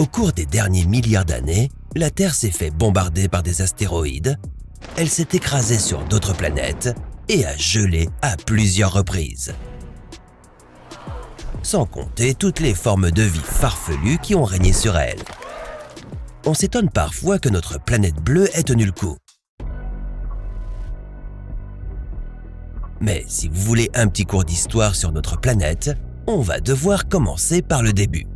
Au cours des derniers milliards d'années, la Terre s'est fait bombarder par des astéroïdes, elle s'est écrasée sur d'autres planètes et a gelé à plusieurs reprises. Sans compter toutes les formes de vie farfelues qui ont régné sur elle. On s'étonne parfois que notre planète bleue ait tenu le coup. Mais si vous voulez un petit cours d'histoire sur notre planète, on va devoir commencer par le début.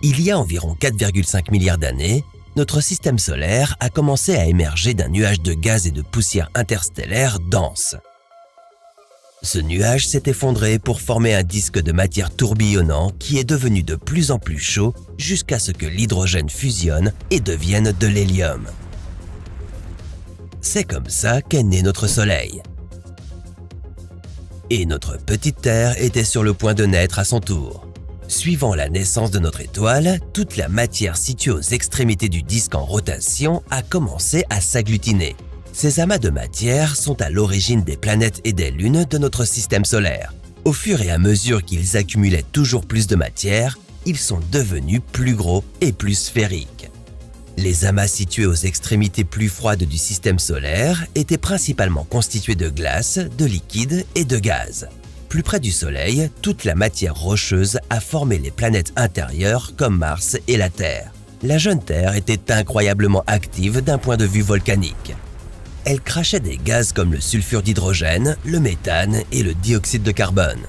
Il y a environ 4,5 milliards d'années, notre système solaire a commencé à émerger d'un nuage de gaz et de poussière interstellaire dense. Ce nuage s'est effondré pour former un disque de matière tourbillonnant qui est devenu de plus en plus chaud jusqu'à ce que l'hydrogène fusionne et devienne de l'hélium. C'est comme ça qu'est né notre Soleil. Et notre petite Terre était sur le point de naître à son tour. Suivant la naissance de notre étoile, toute la matière située aux extrémités du disque en rotation a commencé à s'agglutiner. Ces amas de matière sont à l'origine des planètes et des lunes de notre système solaire. Au fur et à mesure qu'ils accumulaient toujours plus de matière, ils sont devenus plus gros et plus sphériques. Les amas situés aux extrémités plus froides du système solaire étaient principalement constitués de glace, de liquide et de gaz. Plus près du Soleil, toute la matière rocheuse a formé les planètes intérieures comme Mars et la Terre. La jeune Terre était incroyablement active d'un point de vue volcanique. Elle crachait des gaz comme le sulfure d'hydrogène, le méthane et le dioxyde de carbone.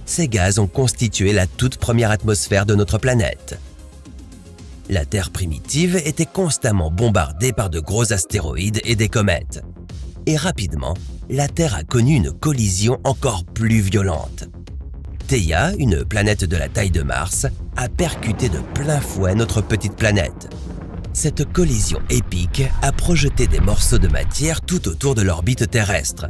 Ces gaz ont constitué la toute première atmosphère de notre planète. La Terre primitive était constamment bombardée par de gros astéroïdes et des comètes. Et rapidement, la Terre a connu une collision encore plus violente. Theia, une planète de la taille de Mars, a percuté de plein fouet notre petite planète. Cette collision épique a projeté des morceaux de matière tout autour de l'orbite terrestre.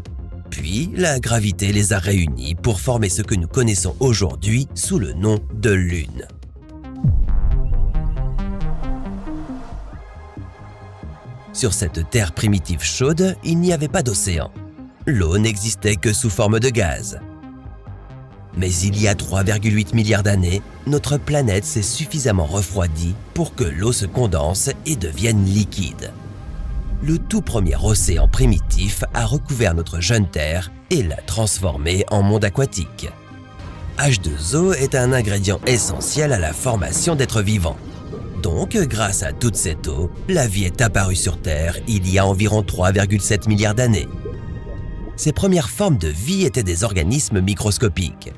Puis, la gravité les a réunis pour former ce que nous connaissons aujourd'hui sous le nom de Lune. Sur cette Terre primitive chaude, il n'y avait pas d'océan. L'eau n'existait que sous forme de gaz. Mais il y a 3,8 milliards d'années, notre planète s'est suffisamment refroidie pour que l'eau se condense et devienne liquide. Le tout premier océan primitif a recouvert notre jeune Terre et l'a transformée en monde aquatique. H2O est un ingrédient essentiel à la formation d'êtres vivants. Donc, grâce à toute cette eau, la vie est apparue sur Terre il y a environ 3,7 milliards d'années. Ces premières formes de vie étaient des organismes microscopiques.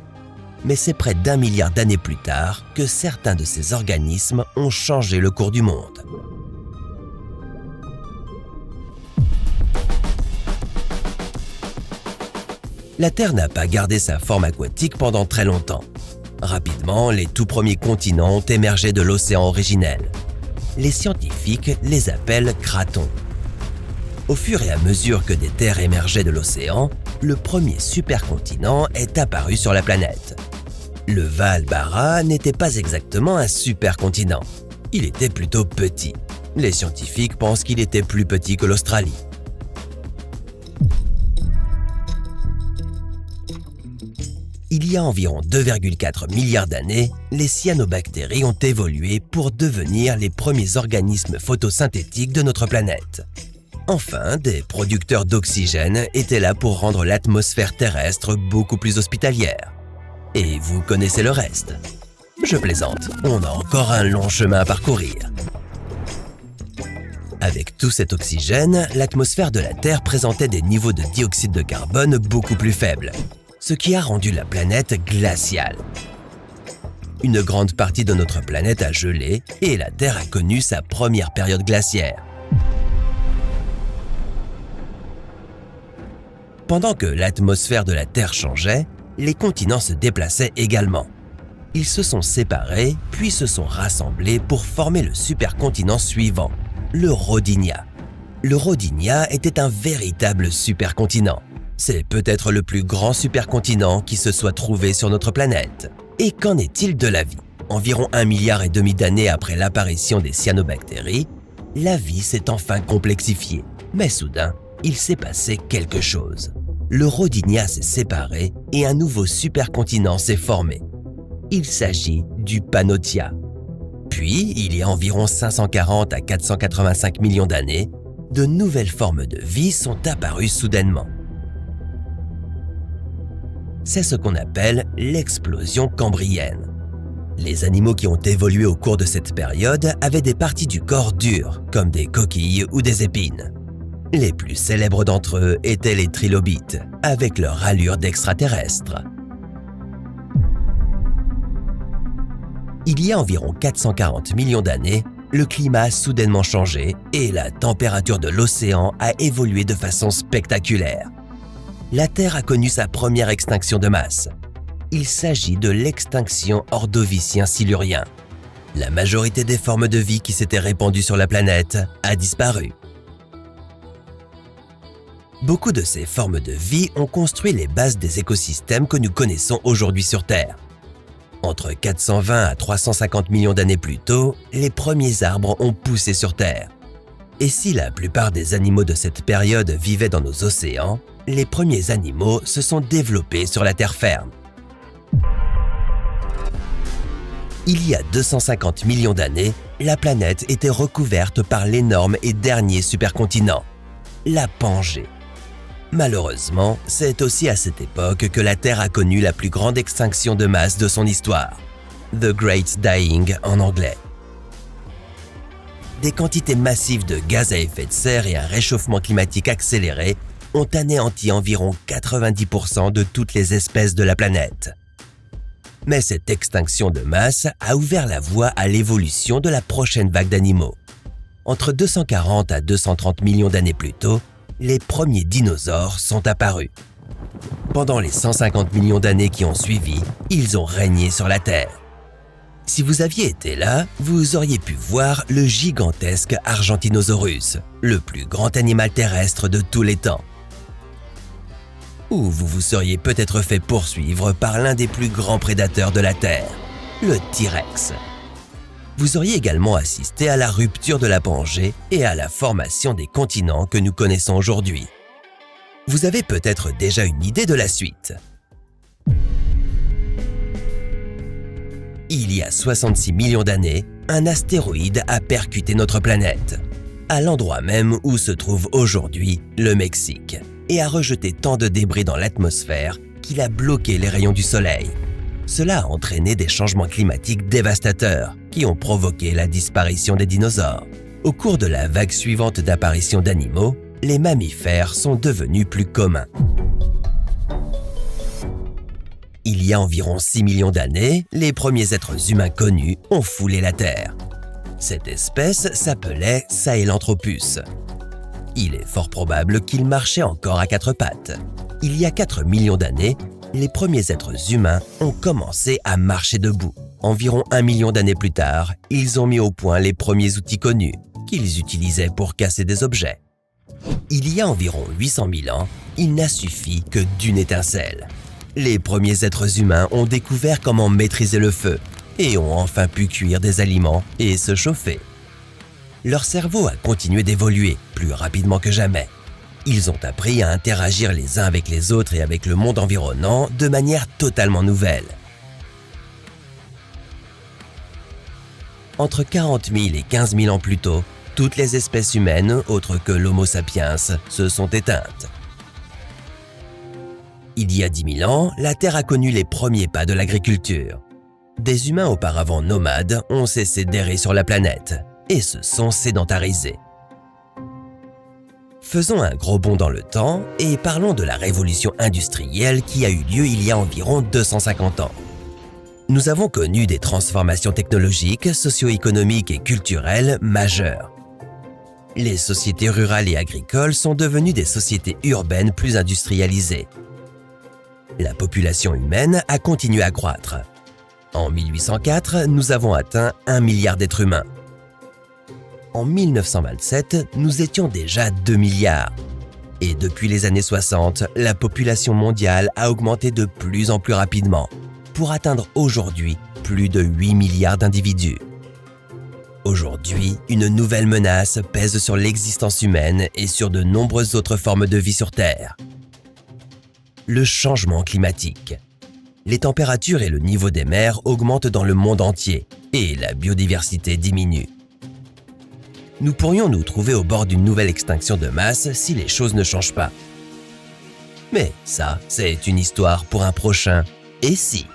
Mais c'est près d'1 milliard d'années plus tard que certains de ces organismes ont changé le cours du monde. La Terre n'a pas gardé sa forme aquatique pendant très longtemps. Rapidement, les tout premiers continents ont émergé de l'océan originel. Les scientifiques les appellent cratons. Au fur et à mesure que des terres émergeaient de l'océan, le premier supercontinent est apparu sur la planète. Le Val-Barra n'était pas exactement un supercontinent. Il était plutôt petit. Les scientifiques pensent qu'il était plus petit que l'Australie. Il y a environ 2,4 milliards d'années, les cyanobactéries ont évolué pour devenir les premiers organismes photosynthétiques de notre planète. Enfin, des producteurs d'oxygène étaient là pour rendre l'atmosphère terrestre beaucoup plus hospitalière. Et vous connaissez le reste. Je plaisante, on a encore un long chemin à parcourir. Avec tout cet oxygène, l'atmosphère de la Terre présentait des niveaux de dioxyde de carbone beaucoup plus faibles, ce qui a rendu la planète glaciale. Une grande partie de notre planète a gelé et la Terre a connu sa première période glaciaire. Pendant que l'atmosphère de la Terre changeait, les continents se déplaçaient également. Ils se sont séparés, puis se sont rassemblés pour former le supercontinent suivant, le Rodinia. Le Rodinia était un véritable supercontinent. C'est peut-être le plus grand supercontinent qui se soit trouvé sur notre planète. Et qu'en est-il de la vie? Environ 1,5 milliard d'années après l'apparition des cyanobactéries, la vie s'est enfin complexifiée. Mais soudain, il s'est passé quelque chose. le Rodinia s'est séparé et un nouveau supercontinent s'est formé. Il s'agit du Pannotia. Puis, il y a environ 540 à 485 millions d'années, de nouvelles formes de vie sont apparues soudainement. C'est ce qu'on appelle l'explosion cambrienne. Les animaux qui ont évolué au cours de cette période avaient des parties du corps dures, comme des coquilles ou des épines. Les plus célèbres d'entre eux étaient les trilobites, avec leur allure d'extraterrestres. Il y a environ 440 millions d'années, le climat a soudainement changé et la température de l'océan a évolué de façon spectaculaire. La Terre a connu sa première extinction de masse. Il s'agit de l'extinction ordovicien-silurien. La majorité des formes de vie qui s'étaient répandues sur la planète a disparu. Beaucoup de ces formes de vie ont construit les bases des écosystèmes que nous connaissons aujourd'hui sur Terre. Entre 420 à 350 millions d'années plus tôt, les premiers arbres ont poussé sur Terre. Et si la plupart des animaux de cette période vivaient dans nos océans, les premiers animaux se sont développés sur la terre ferme. Il y a 250 millions d'années, la planète était recouverte par l'énorme et dernier supercontinent, la Pangée. Malheureusement, c'est aussi à cette époque que la Terre a connu la plus grande extinction de masse de son histoire, The Great Dying en anglais. Des quantités massives de gaz à effet de serre et un réchauffement climatique accéléré ont anéanti environ 90% de toutes les espèces de la planète. Mais cette extinction de masse a ouvert la voie à l'évolution de la prochaine vague d'animaux. Entre 240 à 230 millions d'années plus tôt, les premiers dinosaures sont apparus. Pendant les 150 millions d'années qui ont suivi, ils ont régné sur la Terre. Si vous aviez été là, vous auriez pu voir le gigantesque Argentinosaurus, le plus grand animal terrestre de tous les temps. Ou vous vous seriez peut-être fait poursuivre par l'un des plus grands prédateurs de la Terre, le T-Rex. Vous auriez également assisté à la rupture de la Pangée et à la formation des continents que nous connaissons aujourd'hui. Vous avez peut-être déjà une idée de la suite. Il y a 66 millions d'années, un astéroïde a percuté notre planète, à l'endroit même où se trouve aujourd'hui le Mexique, et a rejeté tant de débris dans l'atmosphère qu'il a bloqué les rayons du Soleil. Cela a entraîné des changements climatiques dévastateurs qui ont provoqué la disparition des dinosaures. Au cours de la vague suivante d'apparition d'animaux, les mammifères sont devenus plus communs. Il y a environ 6 millions d'années, les premiers êtres humains connus ont foulé la Terre. Cette espèce s'appelait Sahelanthropus. Il est fort probable qu'il marchait encore à quatre pattes. Il y a 4 millions d'années, les premiers êtres humains ont commencé à marcher debout. Environ 1 million d'années plus tard, ils ont mis au point les premiers outils connus, qu'ils utilisaient pour casser des objets. Il y a environ 800 000 ans, il n'a suffi que d'une étincelle. Les premiers êtres humains ont découvert comment maîtriser le feu et ont enfin pu cuire des aliments et se chauffer. Leur cerveau a continué d'évoluer plus rapidement que jamais. Ils ont appris à interagir les uns avec les autres et avec le monde environnant de manière totalement nouvelle. Entre 40 000 et 15 000 ans plus tôt, toutes les espèces humaines, autres que l'Homo sapiens, se sont éteintes. Il y a 10 000 ans, la Terre a connu les premiers pas de l'agriculture. Des humains auparavant nomades ont cessé d'errer sur la planète et se sont sédentarisés. Faisons un gros bond dans le temps et parlons de la révolution industrielle qui a eu lieu il y a environ 250 ans. Nous avons connu des transformations technologiques, socio-économiques et culturelles majeures. Les sociétés rurales et agricoles sont devenues des sociétés urbaines plus industrialisées. La population humaine a continué à croître. En 1804, nous avons atteint 1 milliard d'êtres humains. En 1927, nous étions déjà 2 milliards. Et depuis les années 60, la population mondiale a augmenté de plus en plus rapidement, pour atteindre aujourd'hui plus de 8 milliards d'individus. Aujourd'hui, une nouvelle menace pèse sur l'existence humaine et sur de nombreuses autres formes de vie sur Terre. le changement climatique. Les températures et le niveau des mers augmentent dans le monde entier et la biodiversité diminue. Nous pourrions nous trouver au bord d'une nouvelle extinction de masse si les choses ne changent pas. Mais ça, c'est une histoire pour un prochain « Et si ?»